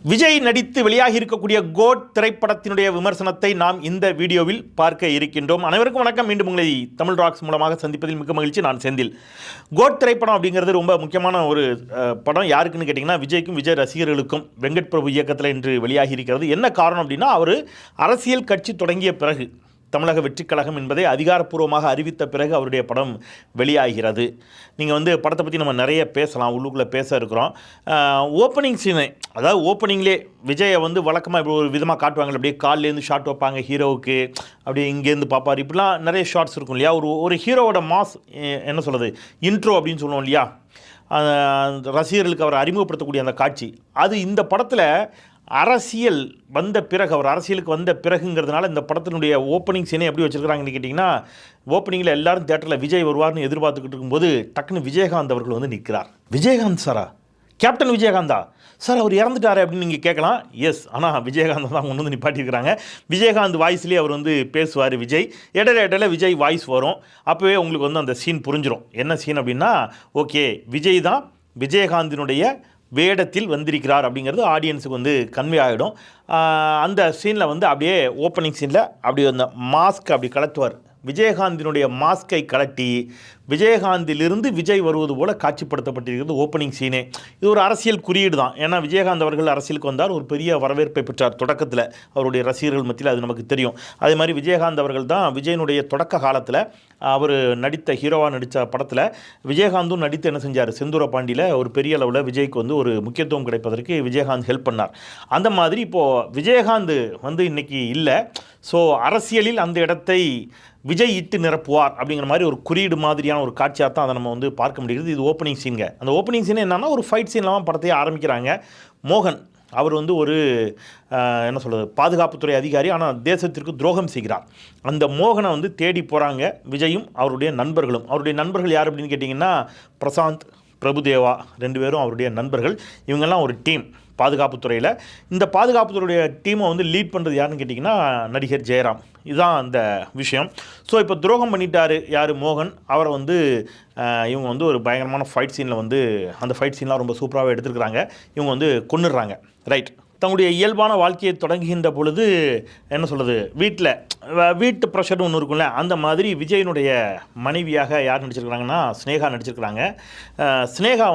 விஜய் நடித்து வெளியாகி இருக்கக்கூடிய கோட் திரைப்படத்தினுடைய விமர்சனத்தை நாம் இந்த வீடியோவில் பார்க்க இருக்கின்றோம். அனைவருக்கும் வணக்கம். மீண்டும் உங்களை தமிழ் ராக்ஸ் மூலமாக சந்திப்பதில் மிக்க மகிழ்ச்சி. நான் செந்தில். கோட் திரைப்படம் அப்படிங்கிறது ரொம்ப முக்கியமான ஒரு படம். யாருக்குன்னு கேட்டிங்கன்னா விஜய்க்கும் விஜய் ரசிகர்களுக்கும். வெங்கட் பிரபு இயக்கத்தில் இன்று வெளியாகி இருக்கிறது. என்ன காரணம் அப்படின்னா, அவர் அரசியல் கட்சி தொடங்கிய பிறகு, தமிழக வெற்றிக் கழகம் என்பதை அதிகாரப்பூர்வமாக அறிவித்த பிறகு அவருடைய படம் வெளியாகிறது. நீங்கள் படத்தை பற்றி நம்ம நிறைய பேசலாம், உள்ளுக்குள்ளே பேச இருக்கிறோம். ஓப்பனிங் சீனு, அதாவது ஓப்பனிங்லே விஜயை வழக்கமாக இப்படி ஒரு விதமாக காட்டுவாங்க. அப்படியே கால்லேருந்து ஷாட் வைப்பாங்க ஹீரோவுக்கு, அப்படியே இங்கேருந்து பார்ப்பார். இப்படிலாம் நிறைய ஷார்ட்ஸ் இருக்கும் இல்லையா. ஒரு ஹீரோவோட மாஸ், என்ன சொல்கிறது, இன்ட்ரோ அப்படின்னு சொல்லுவோம் இல்லையா, ரசிகர்களுக்கு அவரை அறிமுகப்படுத்தக்கூடிய அந்த காட்சி, அது இந்த படத்தில் அரசியல் வந்த பிறகு, அவர் அரசியலுக்கு வந்த பிறகுங்கிறதுனால இந்த படத்தினுடைய ஓப்பனிங் சீனை எப்படி வச்சுருக்கிறாங்கன்னு கேட்டிங்கன்னா, ஓப்பனிங்கில் எல்லாரும் தேட்டரில் விஜய் வருவார்னு எதிர்பார்த்துக்கிட்டு இருக்கும்போது டக்குன்னு விஜயகாந்த் அவர்கள் நிற்கிறார். விஜயகாந்த் சாரா? கேப்டன் விஜயகாந்தா சார்? அவர் இறந்துட்டாரு அப்படின்னு நீங்கள் கேட்கலாம். எஸ், ஆனால் விஜயகாந்த் தான் கொண்டு நிப்பாட்டியிருக்கிறாங்க. விஜயகாந்த் வாய்ஸ்லேயே அவர் பேசுவார். விஜய் இடையில விஜய் வாய்ஸ் வரும். அப்போவே உங்களுக்கு அந்த சீன் புரிஞ்சிடும். என்ன சீன் அப்படின்னா, ஓகே, விஜய் தான் விஜயகாந்தினுடைய வேடத்தில் வந்திருக்கிறார் அப்படிங்கிறது ஆடியன்ஸுக்கு கன்வே ஆகிடும். அந்த சீனில் அப்படியே ஓப்பனிங் சீனில் அப்படி அந்த மாஸ்க் அப்படி கலட்டுவார். விஜயகாந்தினுடைய மாஸ்கை கலட்டி விஜயகாந்திலிருந்து விஜய் வருவது போல் காட்சிப்படுத்தப்பட்டிருக்கிறது ஓப்பனிங் சீனே. இது ஒரு அரசியல் குறியீடு தான். ஏன்னா விஜயகாந்த் அவர்கள் அரசியலுக்கு வந்தார், ஒரு பெரிய வரவேற்பை பெற்றார் தொடக்கத்தில் அவருடைய ரசிகர்கள் மத்தியில். அது நமக்கு தெரியும். அதே மாதிரி விஜயகாந்த் அவர்கள் தான் விஜயனுடைய தொடக்க காலத்தில் அவர் நடித்த ஹீரோவாக நடித்த படத்தில் விஜயகாந்தும் நடித்து என்ன செஞ்சார், செந்தூர பாண்டியில் ஒரு பெரிய அளவில் விஜய்க்கு ஒரு முக்கியத்துவம் கிடைப்பதற்கு விஜயகாந்த் ஹெல்ப் பண்ணார். அந்த மாதிரி இப்போது விஜயகாந்த் இன்றைக்கி இல்லை. ஸோ அரசியலில் அந்த இடத்தை விஜய் இட்டு நிரப்புவார் அப்படிங்கிற மாதிரி ஒரு குறியீடு மாதிரியான ஒரு காட்சியாக தான் அதை நம்ம பார்க்க முடிகிறது. இது ஓப்பனிங் சீனுங்க. அந்த ஓப்பனிங் சீன் என்னன்னா, ஒரு ஃபைட் சீன்லாம் படத்தையே ஆரம்பிக்கிறாங்க. மோகன் அவர் ஒரு என்ன சொல்கிறது, பாதுகாப்புத்துறை அதிகாரி, ஆனால் தேசத்திற்கு துரோகம் செய்கிறார். அந்த மோகனை தேடி போகிறாங்க விஜயும் அவருடைய நண்பர்களும். அவருடைய நண்பர்கள் யார் அப்படின்னு கேட்டிங்கன்னா, பிரசாந்த், பிரபுதேவா, 2 பேரும் அவருடைய நண்பர்கள். இவங்கெல்லாம் ஒரு டீம் பாதுகாப்புத்துறையில். இந்த பாதுகாப்புத்துறையுடைய டீமை லீட் பண்ணுறது யாருன்னு கேட்டிங்கன்னா, நடிகர் ஜெயராம். இதுதான் அந்த விஷயம். ஸோ இப்போ துரோகம் பண்ணிட்டார் யார், மோகன். அவரை இவங்க ஒரு பயங்கரமான ஃபைட் சீனில் அந்த ஃபைட் சீன்லாம் ரொம்ப சூப்பராகவே எடுத்துருக்குறாங்க. இவங்க கொன்னுடுறாங்க. ரைட். தங்களுடைய இயல்பான வாழ்க்கையை தொடங்குகின்ற பொழுது என்ன சொல்கிறது, வீட்டு ப்ரெஷர்னு ஒன்று இருக்கும்ல, அந்த மாதிரி விஜயனுடைய மனைவியாக யார் நடிச்சிருக்கிறாங்கன்னா, ஸ்னேகா நடிச்சிருக்கிறாங்க. ஸ்னேகா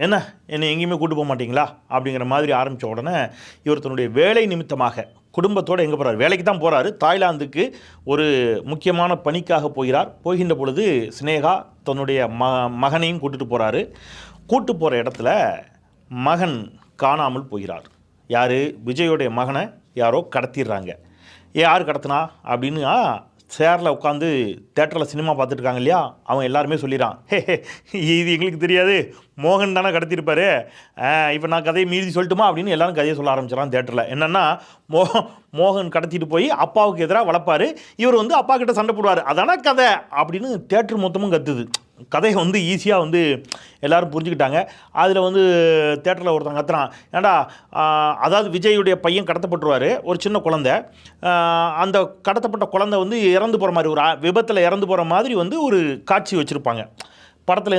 என்னை எங்கேயுமே கூட்டு போக மாட்டிங்களா அப்படிங்கிற மாதிரி ஆரம்பித்த உடனே இவர் தன்னுடைய வேலை நிமித்தமாக குடும்பத்தோடு எங்கே போகிறார், வேலைக்கு தான் போகிறாரு. தாய்லாந்துக்கு ஒரு முக்கியமான பணிக்காக போகின்ற பொழுது ஸ்னேகா தன்னுடைய மகனையும் கூட்டிகிட்டு போகிறாரு. கூட்டு போகிற இடத்துல மகன் காணாமல் போகிறார். யார், விஜயோடைய மகனை யாரோ கடத்திடுறாங்க. யார் கடத்தினா அப்படின்னு சேரில் உட்காந்து தேட்டரில் சினிமா பார்த்துட்டு இருக்காங்க இல்லையா, அவன் எல்லாருமே சொல்லிடுறான், இது எங்களுக்கு தெரியாது, மோகன் தானே கடத்திருப்பார், இப்போ நான் கதையை மீறி சொல்லட்டுமா அப்படின்னு எல்லாரும் கதையை சொல்ல ஆரம்பிச்சிடறான் தேட்டரில். என்னென்னா, மோகன் கடத்திட்டு போய் அப்பாவுக்கு எதிராக வளர்ப்பார், இவர் அப்பா கிட்ட சண்டை போடுவார், அதான கதை அப்படின்னு தேட்டர் மொத்தமும் கத்துது. கதையை ஈஸியாக எல்லோரும் புரிஞ்சுக்கிட்டாங்க. அதில் தேட்டரில் ஒருத்தன் கத்துறான், ஏன்டா, அதாவது விஜயுடைய பையன் கடத்தப்பட்டுருவார், ஒரு சின்ன குழந்தை. அந்த கடத்தப்பட்ட குழந்தை இறந்து போகிற மாதிரி, ஒரு விபத்தில் இறந்து போகிற மாதிரி ஒரு காட்சி வச்சுருப்பாங்க படத்தில்.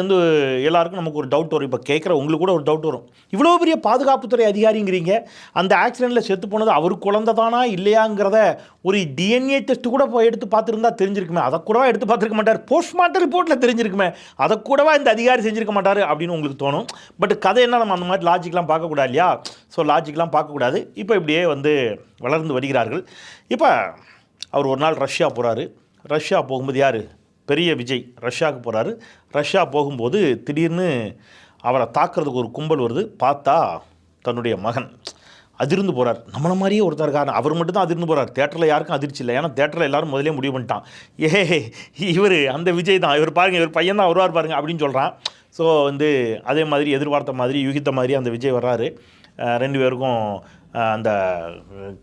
எல்லாருக்கும் நமக்கு ஒரு டவுட் வரும். இப்போ கேட்குற உங்களுக்கு கூட ஒரு டவுட் வரும், இவ்வளோ பெரிய பாதுகாப்புத்துறை அதிகாரிங்கிறீங்க, அந்த ஆக்சிடெண்ட்டில் செத்து போனது அவர் குழந்தை தானா இல்லையாங்கிறத ஒரு டிஎன்ஏ டெஸ்ட் கூட எடுத்து பார்த்துருந்தா தெரிஞ்சிருக்குமே, அதை கூடவா எடுத்து பார்த்துருக்க மாட்டார், போஸ்ட்மார்ட்டம் ரிப்போர்ட்டில் தெரிஞ்சிருக்குமே, அதை கூடவா இந்த அதிகாரி செஞ்சுருக்க மாட்டார் அப்படின்னு உங்களுக்கு தோணும். பட் கதை என்ன, நம்ம அந்த மாதிரி லாஜிக்லாம் பார்க்கக்கூடாது இல்லையா. ஸோ லாஜிக்லாம் பார்க்கக்கூடாது. இப்போ இப்படியே வளர்ந்து வருகிறார்கள். இப்போ அவர் ஒரு நாள் ரஷ்யா போகிறாரு. ரஷ்யா போகும்போது யார், பெரிய விஜய் ரஷ்யாவுக்கு போகிறாரு. ரஷ்யா போகும்போது திடீர்னு அவரை தாக்குறதுக்கு ஒரு கும்பல் வருது. பார்த்தா தன்னுடைய மகன் அதிர்ந்து போகிறார். நம்மளை மாதிரியே ஒருத்தர் இருக்கார், அவர் மட்டும் தான் அதிர்ந்து போகிறார். தேட்டரில் யாருக்கும் அதிர்ச்சி இல்லை, ஏன்னா தேட்டரில் எல்லோரும் முதலே முடிவு பண்ணிட்டான், இவர் அந்த விஜய் தான், இவர் பாருங்கள், இவர் பையன் தான் வருவார் பாருங்கள் அப்படின்னு சொல்கிறான். ஸோ அதே மாதிரி எதிர்பார்த்த மாதிரி யூகித்த மாதிரி அந்த விஜய் வர்றாரு. 2 பேருக்கும் அந்த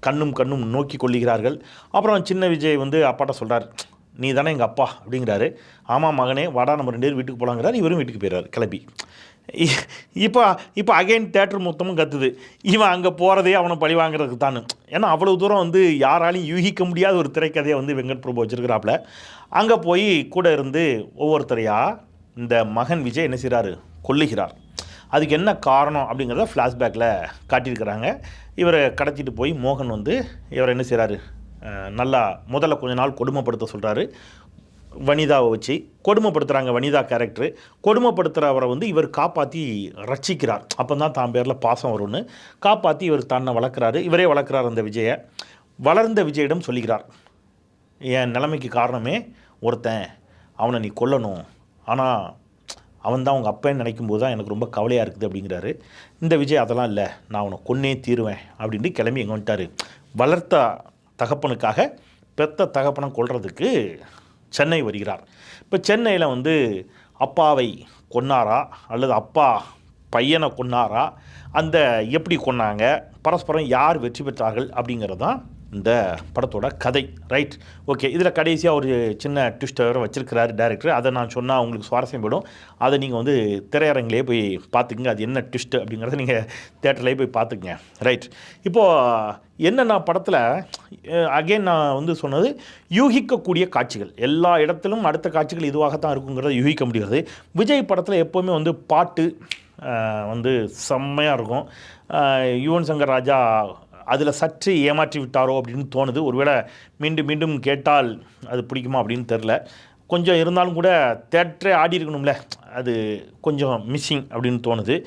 கண்ணும் நோக்கி கொள்ளுகிறார்கள். அப்புறம் சின்ன விஜய் அப்பாட்ட சொல்கிறார், நீ தானே எங்கள் அப்பா அப்படிங்கிறாரு. ஆமாம் மகனே, வாடா நம்ம 2 பேரும் வீட்டுக்கு போகலாங்கிறார். இவரும் வீட்டுக்கு போயிடுறாரு கிளம்பி. இப்போ அகைன் தேட்டர் மொத்தமும் கத்துது, இவன் அங்கே போகிறதே அவனை பழி வாங்குறதுக்கு தானு. ஏன்னா அவ்வளோ தூரம் யாராலையும் யூகிக்க முடியாத ஒரு திரைக்கதையை வெங்கட் பிரபு வச்சுருக்கிறாப்புல. அங்கே போய் கூட இருந்து ஒவ்வொருத்தரையாக இந்த மகன் விஜய் என்ன செய்கிறாரு, கொல்லுகிறார். அதுக்கு என்ன காரணம் அப்படிங்கிறத ஃப்ளாஷ்பேக்கில் காட்டியிருக்கிறாங்க. இவரை கடத்திட்டு போய் மோகன் வந்து இவர் என்ன செய்கிறாரு, நல்லா முதல்ல கொஞ்ச நாள் கொடுமைப்படுத்த சொல்கிறாரு. வனிதாவை வச்சு கொடுமைப்படுத்துகிறாங்க. வனிதா கேரக்டரு கொடுமைப்படுத்துகிறவரை வந்து இவர் காப்பாற்றி ரட்சிக்கிறார். அப்போ தான் தான் பேரில் பாசம் வரும்னு காப்பாற்றி இவர் தன்னை வளர்க்குறாரு. இவரே வளர்க்குறார் அந்த விஜயை. வளர்ந்த விஜயிடம் சொல்லிக்கிறார், என் நிலைமைக்கு காரணமே ஒருத்தன், அவனை நீ கொல்லணும், ஆனால் அவன் தான் உங்கள் அப்பன்னு நினைக்கும் போது தான் எனக்கு ரொம்ப கவலையாக இருக்குது அப்படிங்கிறாரு. இந்த விஜய் அதெல்லாம் இல்லை, நான் அவனை கொன்னே தீருவேன் அப்படின்ட்டு கிளம்பி எங்கே வந்துட்டார். வளர்த்த தகப்பனுக்காக பெத்த தகப்பனை கொல்றதுக்கு சென்னை வருகிறார். இப்போ சென்னையில் வந்து அப்பாவை கொன்னாரா அல்லது அப்பா பையனை கொன்னாரா, அந்த எப்படி கொன்னாங்க, பரஸ்பரம் யார் வெற்றி பெற்றார்கள் அப்படிங்கிறது தான் இந்த படத்தோட கதை. Right, okay. இதில் கடைசியாக ஒரு சின்ன ட்விஸ்ட்டை வேறு வச்சுருக்கிறாரு டேரக்டர். அதை நான் சொன்னால் உங்களுக்கு சுவாரஸ்யம் போயிடும். அதை நீங்கள் வந்து திரையரங்கிலே போய் பார்த்துக்குங்க. அது என்ன ட்விஸ்ட்டு அப்படிங்கிறத நீங்கள் தேட்டர்லேயே போய் பார்த்துக்குங்க. ரைட், இப்போது என்னென்னா படத்தில் அகெயின் நான் வந்து சொன்னது யூகிக்கக்கூடிய காட்சிகள். எல்லா இடத்திலும் அடுத்த காட்சிகள் இதுவாகத்தான் இருக்குங்கிறத யூகிக்க முடியாது. விஜய் படத்தில் எப்போவுமே வந்து பாட்டு வந்து செம்மையாக இருக்கும். யுவன் சங்கர் ராஜா அதில் சற்று ஏமாற்றி விட்டாரோ அப்படின்னு தோணுது. ஒருவேளை மீண்டும் மீண்டும் கேட்டால் அது பிடிக்குமா அப்படின்னு தெரில. கொஞ்சம் இருந்தாலும் கூட தேட்டரே ஆடி இருக்கணும்ல, அது கொஞ்சம் மிஸ்ஸிங் அப்படின்னு தோணுது.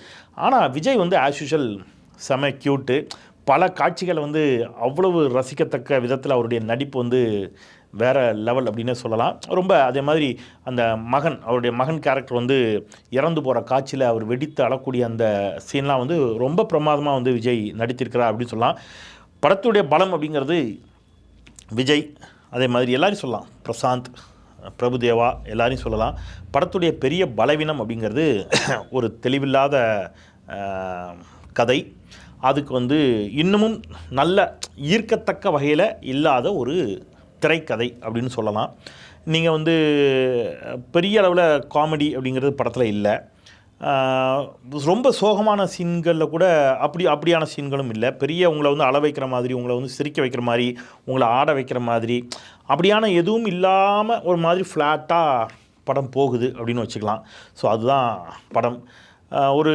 ஆனால் விஜய் வந்து ஆஸ் யூஷுவல் செம க்யூட்டு. பல காட்சிகளை வந்து அவ்வளவு ரசிக்கத்தக்க விதத்தில் அவருடைய நடிப்பு வந்து வேறு லெவல் அப்படின்னே சொல்லலாம். ரொம்ப அதே மாதிரி அந்த மகன், அவருடைய மகன் கேரக்டர் வந்து இறந்து போகிற காட்சியில் அவர் வெடித்து அழக்கூடிய அந்த சீன்லாம் வந்து ரொம்ப பிரமாதமாக வந்து விஜய் நடித்திருக்கிறார் அப்படின்னு சொல்லலாம். படத்துடைய பலம் அப்படிங்கிறது விஜய், அதே மாதிரி எல்லாரையும் சொல்லலாம், பிரசாந்த், பிரபுதேவா எல்லாரையும் சொல்லலாம். படத்துடைய பெரிய பலவீனம் அப்படிங்கிறது ஒரு தெளிவில்லாத கதை. அதுக்கு வந்து இன்னமும் நல்ல ஈர்க்கத்தக்க வகையில் இல்லாத ஒரு திரைக்கதை அப்படின்னு சொல்லலாம். நீங்கள் வந்து பெரிய அளவில் காமெடி அப்படிங்கிறது படத்தில் இல்லை. ரொம்ப சோகமான சீன்களில் கூட அப்படியான சீன்களும் இல்லை. பெரிய உங்களை வந்து அள வைக்கிற மாதிரி, உங்களை வந்து சிரிக்க வைக்கிற மாதிரி, உங்களை ஆட வைக்கிற மாதிரி அப்படியான எதுவும் இல்லாமல் ஒரு மாதிரி ஃப்ளாட்டாக படம் போகுது அப்படின்னு வச்சுக்கலாம். ஸோ அதுதான் படம். ஒரு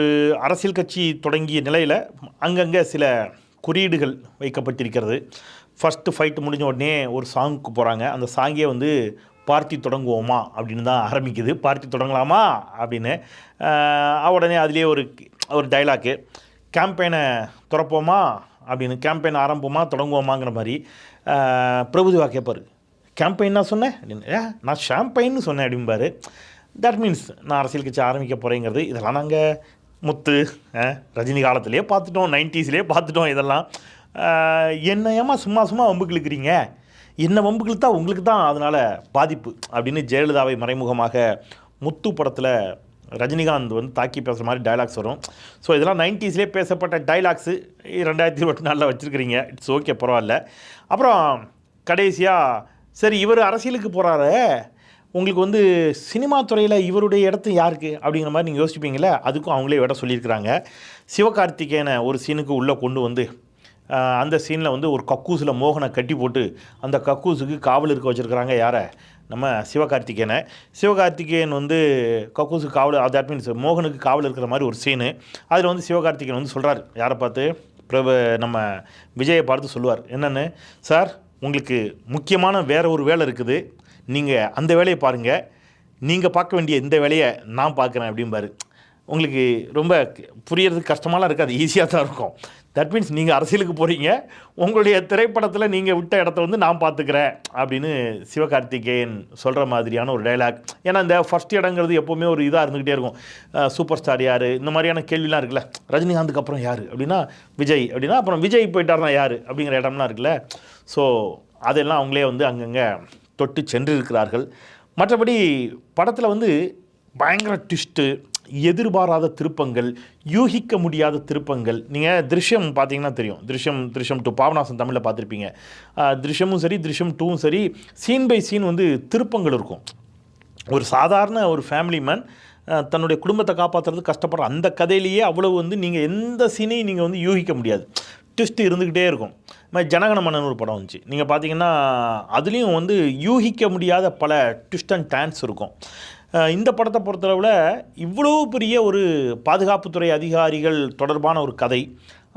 அரசியல் கட்சி தொடங்கிய நிலையில் அங்கங்கே சில குறியீடுகள் வைக்கப்பட்டிருக்கிறது. ஃபஸ்ட்டு ஃபைட்டு முடிஞ்ச உடனே ஒரு சாங்குக்கு போகிறாங்க. அந்த சாங்கே வந்து பார்ட்டி தொடங்குவோமா அப்படின்னு தான் ஆரம்பிக்குது. பார்ட்டி தொடங்கலாமா அப்படின்னு உடனே அதுலேயே ஒரு டைலாக்கு, கேம்பெயினை திறப்போமா அப்படின்னு, கேம்பெயின் ஆரம்பமா தொடங்குவோமாங்கிற மாதிரி. பிரபுதேவா கேட்பார், கேம்பெயின் நான் சொன்னேன் அப்படின்னு, நான் ஷாம்பெயின்னு சொன்னேன் அப்படிம்பாரு. தட் மீன்ஸ் நான் அரசியல் கட்சி ஆரம்பிக்க போகிறேங்கிறது. இதெல்லாம் நாங்கள் முத்து ரஜினி காலத்திலே பார்த்துட்டோம், 90ஸ்லேயே பார்த்துட்டோம். இதெல்லாம் என்ன ஏமா சும்மா வம்புக்கு இழுக்கிறீங்க, என்ன வம்புக்கு இழுத்தா உங்களுக்கு தான் அதனால் பாதிப்பு அப்படின்னு ஜெயலலிதாவை மறைமுகமாக முத்து படத்தில் ரஜினிகாந்த் வந்து தாக்கி பேசுகிற மாதிரி டைலாக்ஸ் வரும். ஸோ இதெல்லாம் 90ஸ்லேயே பேசப்பட்ட டைலாக்ஸு 2024 வச்சுருக்கிறீங்க. இட்ஸ் ஓகே, பரவாயில்ல. அப்புறம் கடைசியாக சரி இவர் அரசியலுக்கு போகிறாரு, உங்களுக்கு வந்து சினிமா துறையில் இவருடைய இடத்து யாருக்கு அப்படிங்கிற மாதிரி நீங்கள் யோசிப்பீங்களே, அதுக்கும் அவங்களே விட சொல்லியிருக்கிறாங்க. சிவகார்த்திகேயனை ஒரு சீனுக்கு உள்ளே கொண்டு வந்து அந்த சீனில் வந்து ஒரு கக்கூஸில் மோகனை கட்டி போட்டு அந்த கக்கூஸுக்கு காவல் இருக்க வச்சுருக்கிறாங்க. யாரை? நம்ம சிவகார்த்திகேயன் வந்து கக்கூஸுக்கு காவல், தட் மீன்ஸ் மோகனுக்கு காவல் இருக்கிற மாதிரி ஒரு சீனு. அதில் வந்து சிவகார்த்திகேயன் வந்து சொல்கிறார், யாரை பார்த்து? நம்ம விஜயை பார்த்து சொல்லுவார், என்னென்னு, சார் உங்களுக்கு முக்கியமான வேறு ஒரு வேலை இருக்குது, நீங்கள் அந்த வேலையை பாருங்கள், நீங்கள் பார்க்க வேண்டிய இந்த வேலையை நான் பார்க்குறேன் அப்படிம்பாரு. உங்களுக்கு ரொம்ப புரியறதுக்கு கஷ்டமாலாம் இருக்காது, ஈஸியாக தான் இருக்கும். தட் மீன்ஸ் நீங்கள் அரசியலுக்கு போகிறீங்க, உங்களுடைய திரைப்படத்தில் நீங்கள் விட்ட இடத்த வந்து நான் பார்த்துக்கிறேன் அப்படின்னு சிவகார்த்திகேயன் சொல்கிற மாதிரியான ஒரு டைலாக். ஏன்னா இந்த ஃபஸ்ட் இடங்கிறது எப்போவுமே ஒரு இதாக இருந்துக்கிட்டே இருக்கும். சூப்பர் ஸ்டார் யார், இந்த மாதிரியான கேள்விலாம் இருக்குல்ல. ரஜினிகாந்துக்கு அப்புறம் யார் அப்படின்னா விஜய் அப்படின்னா, அப்புறம் விஜய் போயிட்டார்னா யார் அப்படிங்கிற இடம்லாம் இருக்குல்ல. ஸோ அதெல்லாம் அவங்களே வந்து அங்கங்கே தொட்டு சென்றிருக்கிறார்கள். மற்றபடி படத்தில் வந்து பயங்கர ட்விஸ்ட்டு, எதிர்பாராத திருப்பங்கள், யூகிக்க முடியாத திருப்பங்கள். நீங்கள் திருஷ்யம் பார்த்தீங்கன்னா தெரியும். திருஷ்யம் 2 பாபநாசம் தமிழில் பார்த்துருப்பீங்க. திருஷ்யமும் சரி, திருஷ்யம் 2வும் சரி, சீன் பை சீன் வந்து திருப்பங்கள் இருக்கும். ஒரு சாதாரண ஒரு ஃபேமிலி மேன் தன்னுடைய குடும்பத்தை காப்பாற்றுறது கஷ்டப்படுற அந்த கதையிலேயே அவ்வளவு வந்து நீங்கள் எந்த சீனையும் நீங்கள் வந்து யூகிக்க முடியாது, ட்விஸ்ட்டு இருந்துக்கிட்டே இருக்கும். மாதிரி ஜனகணமனன் ஒரு படம் வந்துச்சு, நீங்கள் பார்த்தீங்கன்னா அதுலேயும் வந்து யூகிக்க முடியாத பல ட்விஸ்ட் அண்ட் டேன்ஸ் இருக்கும். இந்த படத்தை பொறுத்தளவில் இவ்வளோ பெரிய ஒரு பாதுகாப்புத்துறை அதிகாரிகள் தொடர்பான ஒரு கதை,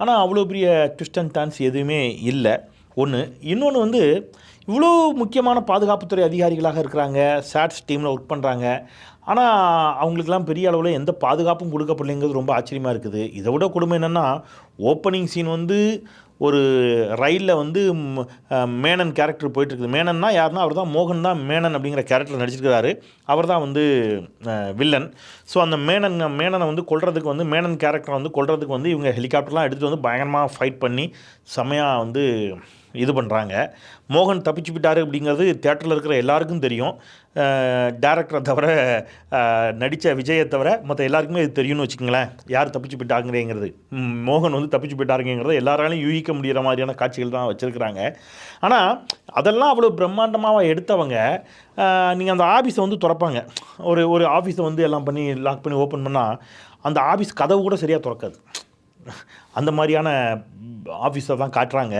ஆனால் அவ்வளோ பெரிய ட்விஸ்ட் அண்ட் டர்ன்ஸ் எதுவுமே இல்லை. ஒன்று. இன்னொன்று வந்து இவ்வளோ முக்கியமான பாதுகாப்புத்துறை அதிகாரிகளாக இருக்கிறாங்க, சாட்ஸ் டீமில் ஒர்க் பண்ணுறாங்க, ஆனால் அவங்களுக்கெல்லாம் பெரிய அளவில் எந்த பாதுகாப்பும் கொடுக்கப்படலைங்கிறது ரொம்ப ஆச்சரியமாக இருக்குது. இதை விட கொடுமை என்னென்னா, ஓப்பனிங் சீன் வந்து ஒரு ரயிலில் வந்து மேனன் கேரக்டர் போயிட்டுருக்குது. மேனன்னா யாருன்னா அவர் தான் மோகன் தான் மேனன் அப்படிங்கிற கேரக்டர் நடிச்சிருக்கிறாரு. அவர் தான் வந்து வில்லன். ஸோ அந்த மேனனை வந்து கொல்றதுக்கு வந்து மேனன் கேரக்டரை வந்து கொல்றதுக்கு வந்து இவங்க ஹெலிகாப்டர்லாம் எடுத்துகிட்டு வந்து பயங்கரமாக ஃபைட் பண்ணி செமையாக வந்து இது பண்ணுறாங்க. மோகன் தப்பிச்சு விட்டார் அப்படிங்கிறது தேட்டரில் இருக்கிற எல்லாருக்கும் தெரியும். டேரக்டரை தவிர, நடித்த விஜயை தவிர மற்ற எல்லாருக்குமே இது தெரியும்னு வச்சுக்கோங்களேன். யார் தப்பிச்சு போயிட்டாங்கிறேங்கிறது, மோகன் வந்து தப்பிச்சு போயிட்டாருங்கிறத எல்லாராலையும் யூகிக்க முடிகிற மாதிரியான காட்சிகள் தான் வச்சுருக்கிறாங்க. ஆனால் அதெல்லாம் அவ்வளோ பிரம்மாண்டமாக எடுத்தவங்க, நீங்கள் அந்த ஆஃபீஸை வந்து திறப்பாங்க. ஒரு ஆஃபீஸை வந்து எல்லாம் பண்ணி லாக் பண்ணி ஓப்பன் பண்ணால் அந்த ஆஃபீஸ் கதவு கூட சரியாக திறக்காது. அந்த மாதிரியான ஆஃபீஸை தான் காட்டுறாங்க.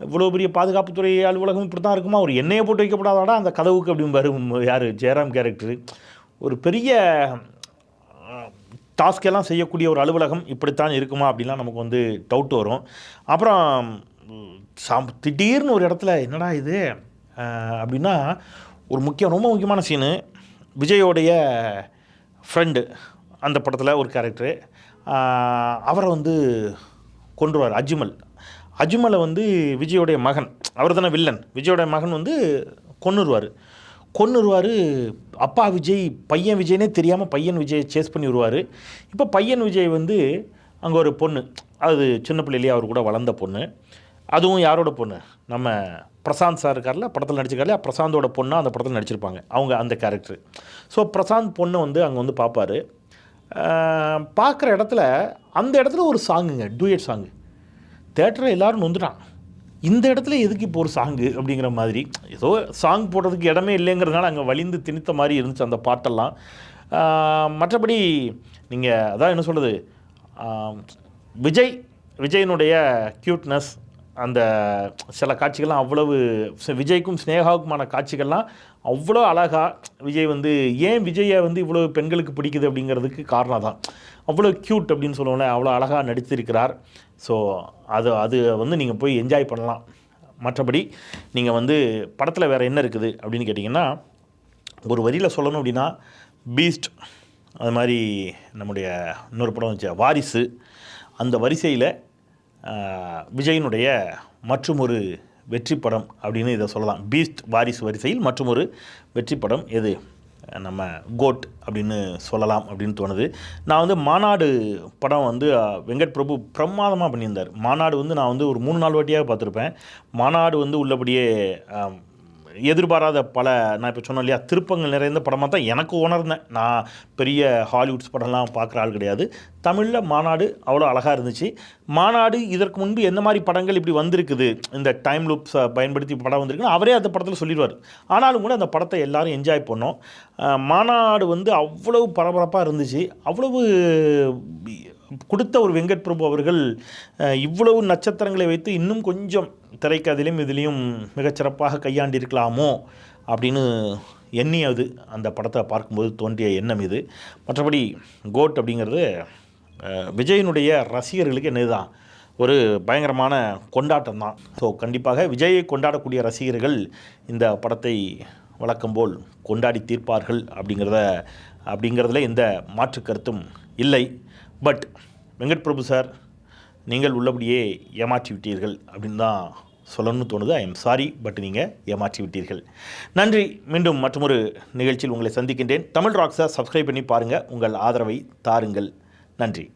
இவ்வளோ பெரிய பாதுகாப்புத்துறை அலுவலகம் இப்படி தான் இருக்குமா, ஒரு எண்ணெயை போட்டு வைக்கப்படாதாடா அந்த கதவுக்கு அப்படின்னு வரும் யார், ஜெயராம் கேரக்டரு. ஒரு பெரிய டாஸ்கெல்லாம் செய்யக்கூடிய ஒரு அலுவலகம் இப்படித்தான் இருக்குமா அப்படின்லாம் நமக்கு வந்து டவுட் வரும். அப்புறம் திடீர்னு ஒரு இடத்துல என்னடா இது அப்படின்னா, ஒரு ரொம்ப முக்கியமான சீனு, விஜயோடைய ஃப்ரெண்டு அந்த படத்தில் ஒரு கேரக்டரு, அவரை வந்து கொன்றுவார். அஜ்மலை வந்து விஜயோடைய மகன், அவர் தானே வில்லன், விஜயோடைய மகன் வந்து கொன்னுருவார். அப்பா விஜய் பையன் விஜய்னே தெரியாமல் பையன் விஜய் சேஸ் பண்ணி வருவார். இப்போ பையன் விஜய் வந்து அங்கே ஒரு பொண்ணு, அது சின்ன பிள்ளையிலேயே அவர் கூட வளர்ந்த பொண்ணு, அதுவும் யாரோட பொண்ணு, நம்ம பிரசாந்த் சார் இருக்கார்ல படத்தில் நடிச்சிருக்காரு, பிரசாந்தோட பொண்ணாக அந்த படத்தில் நடிச்சிருப்பாங்க அவங்க அந்த கேரக்டர். ஸோ பிரசாந்த் பொண்ணை வந்து அங்கே வந்து பார்ப்பார். பார்க்குற இடத்துல அந்த இடத்துல ஒரு சாங்குங்க, டூயட் சாங்கு. தேட்டரில் எல்லோரும் நொந்துட்டான், இந்த இடத்துல எதுக்கு இப்போ ஒரு சாங்கு அப்படிங்கிற மாதிரி. ஏதோ சாங் போடுறதுக்கு இடமே இல்லைங்கிறதுனால அங்கே வலிந்து திணித்த மாதிரி இருந்துச்சு அந்த பாட்டெல்லாம். மற்றபடி நீங்கள் அதான் என்ன சொல்கிறது, விஜயினுடைய க்யூட்னஸ், அந்த சில காட்சிகள்லாம் அவ்வளவு, விஜய்க்கும் ஸ்னேகாவுக்குமான காட்சிகள்லாம் அவ்வளோ அழகாக, விஜய் வந்து ஏன் விஜயை வந்து இவ்வளோ பெண்களுக்கு பிடிக்குது அப்படிங்கிறதுக்கு காரணம் தான், அவ்வளோ க்யூட் அப்படின்னு சொல்லுவோம்ல, அவ்வளோ அழகாக நடித்திருக்கிறார். ஸோ அது வந்து நீங்கள் போய் என்ஜாய் பண்ணலாம். மற்றபடி நீங்கள் வந்து படத்தில் வேறு என்ன இருக்குது அப்படின்னு கேட்டிங்கன்னா, ஒரு வரியில் சொல்லணும் அப்படின்னா பீஸ்ட், அது மாதிரி நம்முடைய இன்னொரு படம் வச்ச வாரிசு, அந்த வரிசையில் விஜயினுடைய மற்றும் ஒரு வெற்றி படம் அப்படின்னு இதை சொல்லலாம். பீஸ்ட் வாரிசு வரிசையில் மற்றும் ஒரு வெற்றி படம் எது, நம்ம கோட் அப்படின்னு சொல்லலாம் அப்படின்னு தோணுது. நான் வந்து மாநாடு படம் வந்து வெங்கட் பிரபு பிரமாதமாக பண்ணியிருந்தார். மாநாடு வந்து நான் வந்து ஒரு 3-4 வாட்டியாக பார்த்துருப்பேன். மாநாடு வந்து உள்ளபடியே எதிர்பாராத நான் இப்போ சொன்னேன் இல்லையா, திருப்பங்கள் நிறைந்த படமாக தான் எனக்கு உணர்ந்தேன். நான் பெரிய ஹாலிவுட்ஸ் படம்லாம் பார்க்குற ஆள் கிடையாது. தமிழில் மாநாடு அவ்வளோ அழகாக இருந்துச்சு. மாநாடு இதற்கு முன்பு எந்த மாதிரி படங்கள் இப்படி வந்திருக்குது, இந்த டைம் லூப்ஸை பயன்படுத்தி படம் வந்திருக்குன்னு அவரே அந்த படத்தில் சொல்லிடுவார். ஆனாலும் கூட அந்த படத்தை எல்லோரும் என்ஜாய் பண்ணோம். மாநாடு வந்து அவ்வளவு பரபரப்பாக இருந்துச்சு. அவ்வளவு கொடுத்த ஒரு வெங்கட் பிரபு அவர்கள் இவ்வளவு நட்சத்திரங்களை வைத்து இன்னும் கொஞ்சம் திரைக்கதையிலும் இதுலேயும் மிகச்சிறப்பாக கையாண்டிருக்கலாமோ அப்படின்னு எண்ணியது அந்த படத்தை பார்க்கும்போது தோன்றிய எண்ணம் இது. மற்றபடி கோட் அப்படிங்கிறது விஜயினுடைய ரசிகர்களுக்கு என்னதுதான் ஒரு பயங்கரமான கொண்டாட்டம் தான். ஸோ கண்டிப்பாக விஜயை கொண்டாடக்கூடிய ரசிகர்கள் இந்த படத்தை வழக்கம்போல் கொண்டாடி தீர்ப்பார்கள் அப்படிங்கிறதுல எந்த மாற்று கருத்தும் இல்லை. பட் வெங்கட் பிரபு சார், நீங்கள் உள்ளபடியே ஏமாற்றி விட்டீர்கள் அப்படின்னு தான் சொல்லணும்னு தோணுது. ஐ எம் சாரி, பட் நீங்கள் ஏமாற்றி விட்டீர்கள். நன்றி. மீண்டும் மற்றொரு நிகழ்ச்சியில் உங்களை சந்திக்கின்றேன். தமிழ் ராக்ஸை சப்ஸ்கிரைப் பண்ணி பாருங்கள், உங்கள் ஆதரவை தாருங்கள். நன்றி.